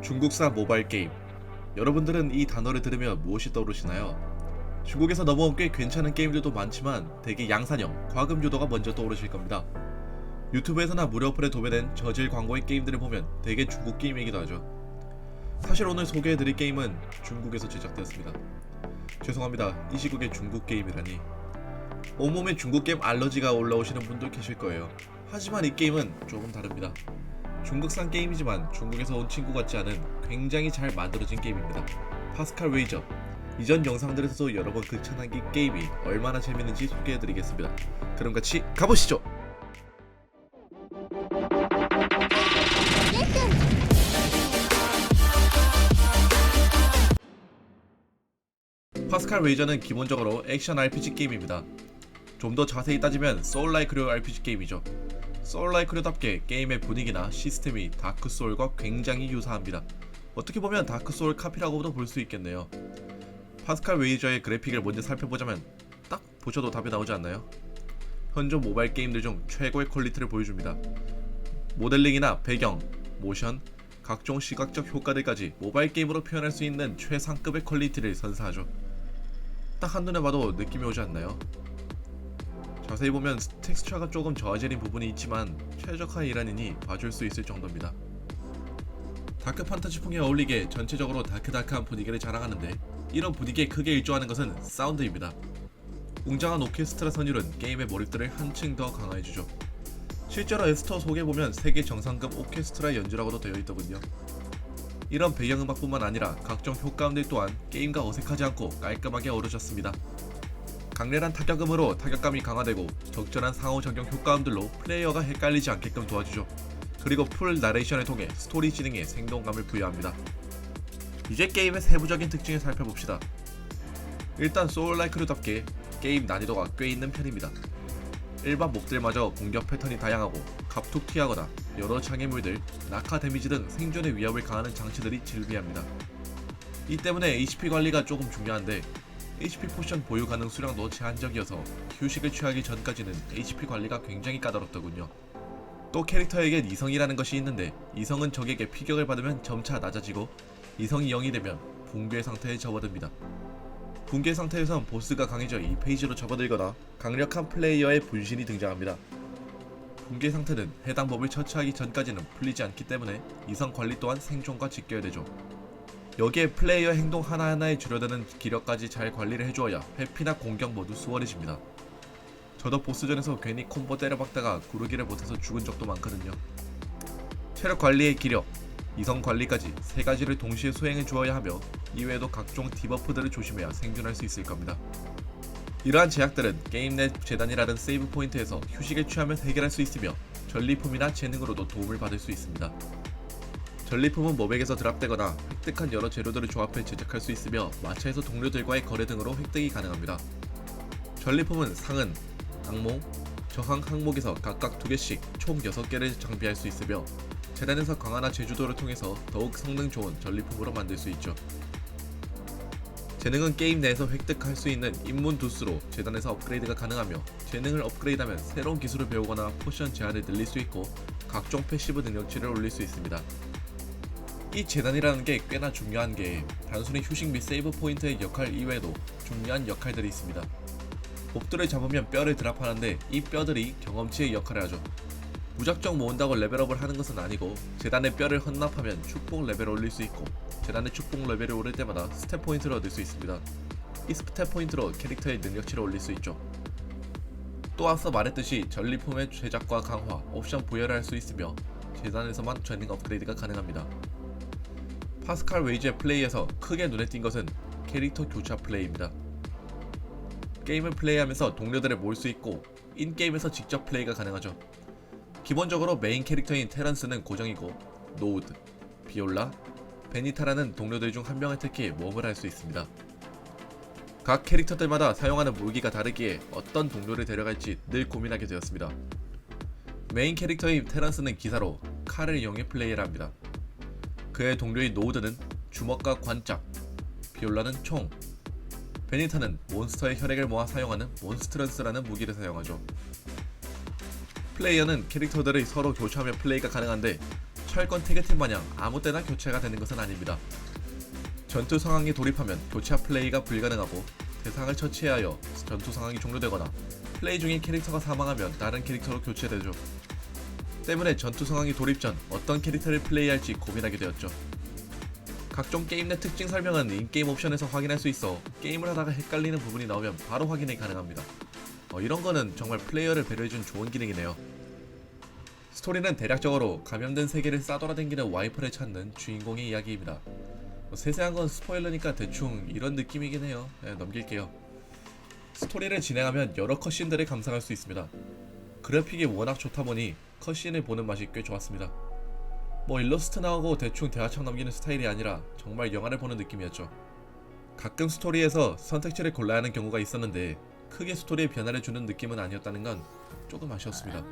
중국산 모바일 게임. 여러분들은 이 단어를 들으면 무엇이 떠오르시나요? 중국에서 넘어온 꽤 괜찮은 게임들도 많지만 대개 양산형, 과금 유도가 먼저 떠오르실 겁니다. 유튜브에서나 무료 어플에 도배된 저질 광고의 게임들을 보면 대개 중국 게임이기도 하죠. 사실 오늘 소개해드릴 게임은 중국에서 제작되었습니다. 죄송합니다. 이 시국에 중국 게임이라니. 온몸에 중국 게임 알러지가 올라오시는 분도 계실 거예요. 하지만 이 게임은 조금 다릅니다. 중국산 게임이지만 중국에서 온 친구 같지 않은 굉장히 잘 만들어진 게임입니다. 파스칼 웨이저. 이전 영상들에서도 여러 번 극찬한 이 게임이 얼마나 재밌는지 소개해드리겠습니다. 그럼 같이 가보시죠! 파스칼 웨이저는 기본적으로 액션 RPG 게임입니다. 좀 더 자세히 따지면 소울라이크류 RPG 게임이죠. 소울라이크류답게 게임의 분위기나 시스템이 다크소울과 굉장히 유사합니다. 어떻게 보면 다크소울 카피라고도 볼 수 있겠네요. 파스칼 웨이저의 그래픽을 먼저 살펴보자면 딱 보셔도 답이 나오지 않나요? 현존 모바일 게임들 중 최고의 퀄리티를 보여줍니다. 모델링이나 배경, 모션, 각종 시각적 효과들까지 모바일 게임으로 표현할 수 있는 최상급의 퀄리티를 선사하죠. 딱 한눈에 봐도 느낌이 오지 않나요? 자세히 보면 텍스처가 조금 저하질인 부분이 있지만 최적화이라니 봐줄 수 있을 정도입니다. 다크 판타지풍에 어울리게 전체적으로 다크다크한 분위기를 자랑하는데 이런 분위기에 크게 일조하는 것은 사운드입니다. 웅장한 오케스트라 선율은 게임의 몰입도를 한층 더 강화해주죠. 실제로 에스터 속에 보면 세계 정상급 오케스트라 연주라고도 되어 있더군요. 이런 배경음악뿐만 아니라 각종 효과음들 또한 게임과 어색하지 않고 깔끔하게 어우러졌습니다. 강렬한 타격음으로 타격감이 강화되고 적절한 상호작용 효과음들로 플레이어가 헷갈리지 않게끔 도와주죠. 그리고 풀 나레이션을 통해 스토리 진행에 생동감을 부여합니다. 이제 게임의 세부적인 특징을 살펴봅시다. 일단 소울라이크류답게 게임 난이도가 꽤 있는 편입니다. 일반 몹들마저 공격 패턴이 다양하고 갑툭 튀하거나 여러 장애물들, 낙하 데미지 등 생존의 위협을 가하는 장치들이 즐비합니다. 이 때문에 HP 관리가 조금 중요한데 HP 포션 보유 가능 수량도 제한적이어서 휴식을 취하기 전까지는 HP 관리가 굉장히 까다롭더군요. 또 캐릭터에겐 이성이라는 것이 있는데 이성은 적에게 피격을 받으면 점차 낮아지고 이성이 0이 되면 붕괴 상태에 접어듭니다. 붕괴 상태에선 보스가 강해져 2페이지로 접어들거나 강력한 플레이어의 분신이 등장합니다. 붕괴 상태는 해당 몹을 처치하기 전까지는 풀리지 않기 때문에 이성 관리 또한 생존과 직결되죠. 여기에 플레이어 행동 하나하나에 줄어드는 기력까지 잘 관리를 해주어야 회피나 공격 모두 수월해집니다. 저도 보스전에서 괜히 콤보 때려박다가 구르기를 못해서 죽은 적도 많거든요. 체력 관리의 기력, 이성 관리까지 세 가지를 동시에 수행해 주어야 하며 이외에도 각종 디버프들을 조심해야 생존할 수 있을 겁니다. 이러한 제약들은 게임 내 재단이라는 세이브 포인트에서 휴식을 취하면 해결할 수 있으며 전리품이나 재능으로도 도움을 받을 수 있습니다. 전리품은 몹에게서 드랍되거나 획득한 여러 재료들을 조합해 제작할 수 있으며 마차에서 동료들과의 거래 등으로 획득이 가능합니다. 전리품은 상은, 악몽, 저항 항목에서 각각 2개씩 총 6개를 장비할 수 있으며 재단에서 강화나 제주도를 통해서 더욱 성능 좋은 전리품으로 만들 수 있죠. 재능은 게임 내에서 획득할 수 있는 입문 두수로 재단에서 업그레이드가 가능하며 재능을 업그레이드하면 새로운 기술을 배우거나 포션 제한을 늘릴 수 있고 각종 패시브 능력치를 올릴 수 있습니다. 이 재단이라는 게 꽤나 중요한 게 단순히 휴식 및 세이브 포인트의 역할 이외에도 중요한 역할들이 있습니다. 몹들을 잡으면 뼈를 드랍하는데 이 뼈들이 경험치의 역할을 하죠. 무작정 모은다고 레벨업을 하는 것은 아니고 재단의 뼈를 헌납하면 축복 레벨을 올릴 수 있고 재단의 축복 레벨이 오를 때마다 스탯 포인트를 얻을 수 있습니다. 이 스탯 포인트로 캐릭터의 능력치를 올릴 수 있죠. 또 앞서 말했듯이 전리품의 제작과 강화, 옵션 부여를 할 수 있으며 재단에서만 재능 업그레이드가 가능합니다. 파스칼 웨이즈의 플레이에서 크게 눈에 띈 것은 캐릭터 교차 플레이입니다. 게임을 플레이하면서 동료들을 모을 수 있고 인게임에서 직접 플레이가 가능하죠. 기본적으로 메인 캐릭터인 테런스는 고정이고 노우드, 비올라, 베니타라는 동료들 중 한 명을 택해 몹을 할 수 있습니다. 각 캐릭터들마다 사용하는 무기가 다르기에 어떤 동료를 데려갈지 늘 고민하게 되었습니다. 메인 캐릭터인 테런스는 기사로 칼을 이용해 플레이를 합니다. 그의 동료인 노우드는 주먹과 관짝, 비올라는 총, 베니타는 몬스터의 혈액을 모아 사용하는 몬스트런스라는 무기를 사용하죠. 플레이어는 캐릭터들을 서로 교차하며 플레이가 가능한데 철권 태그팀 마냥 아무 때나 교체가 되는 것은 아닙니다. 전투 상황에 돌입하면 교차 플레이가 불가능하고 대상을 처치해야 하여 전투 상황이 종료되거나 플레이 중인 캐릭터가 사망하면 다른 캐릭터로 교체되죠. 때문에 전투 상황이 돌입 전 어떤 캐릭터를 플레이할지 고민하게 되었죠. 각종 게임 내 특징 설명은 인게임 옵션에서 확인할 수 있어 게임을 하다가 헷갈리는 부분이 나오면 바로 확인이 가능합니다. 이런 거는 정말 플레이어를 배려해준 좋은 기능이네요. 스토리는 대략적으로 감염된 세계를 싸돌아다니는 와이퍼를 찾는 주인공의 이야기입니다. 세세한 건 스포일러니까 대충 이런 느낌이긴 해요. 넘길게요. 스토리를 진행하면 여러 컷신들을 감상할 수 있습니다. 그래픽이 워낙 좋다 보니 컷신을 보는 맛이 꽤 좋았습니다. 일러스트 나오고 대충 대화창 넘기는 스타일이 아니라 정말 영화를 보는 느낌이었죠. 가끔 스토리에서 선택지를 골라야 하는 경우가 있었는데 크게 스토리에 변화를 주는 느낌은 아니었다는 건 조금 아쉬웠습니다.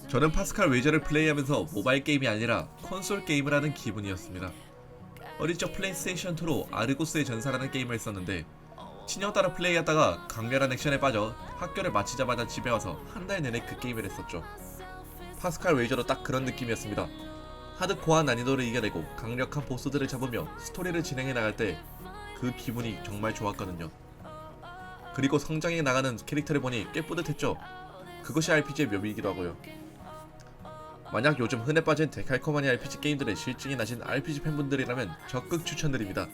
저는 파스칼 웨이저를 플레이하면서 모바일 게임이 아니라 콘솔 게임을 하는 기분이었습니다. 어릴 적 플레이스테이션2로 아르고스의 전사라는 게임을 했었는데 친형 따라 플레이하다가 강렬한 액션에 빠져 학교를 마치자마자 집에 와서 한 달 내내 그 게임을 했었죠. 파스칼 웨이저도 딱 그런 느낌이었습니다. 하드코어 난이도를 이겨내고 강력한 보스들을 잡으며 스토리를 진행해 나갈 때 그 기분이 정말 좋았거든요. 그리고 성장해 나가는 캐릭터를 보니 꽤 뿌듯했죠. 그것이 RPG의 묘미이기도 하고요. 만약 요즘 흔해 빠진 데칼코마니 RPG 게임들의 실증이 나신 RPG 팬분들이라면 적극 추천드립니다.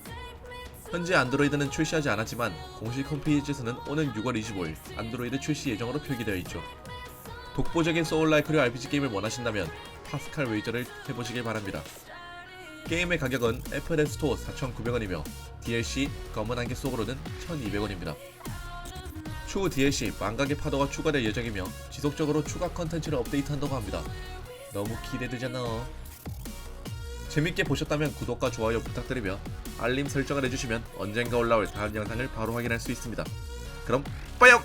현재 안드로이드는 출시하지 않았지만 공식 홈페이지에서는 오는 6월 25일 안드로이드 출시 예정으로 표기되어 있죠. 독보적인 소울라이크류 RPG 게임을 원하신다면 파스칼 웨이저를 해보시길 바랍니다. 게임의 가격은 애플 앱 스토어 4,900원이며 DLC 검은 안개 속으로는 1,200원입니다. 추후 DLC 망각의 파도가 추가될 예정이며 지속적으로 추가 컨텐츠를 업데이트한다고 합니다. 너무 기대되잖아. 재밌게 보셨다면 구독과 좋아요 부탁드리며 알림 설정을 해주시면 언젠가 올라올 다음 영상을 바로 확인할 수 있습니다. 그럼 빠염!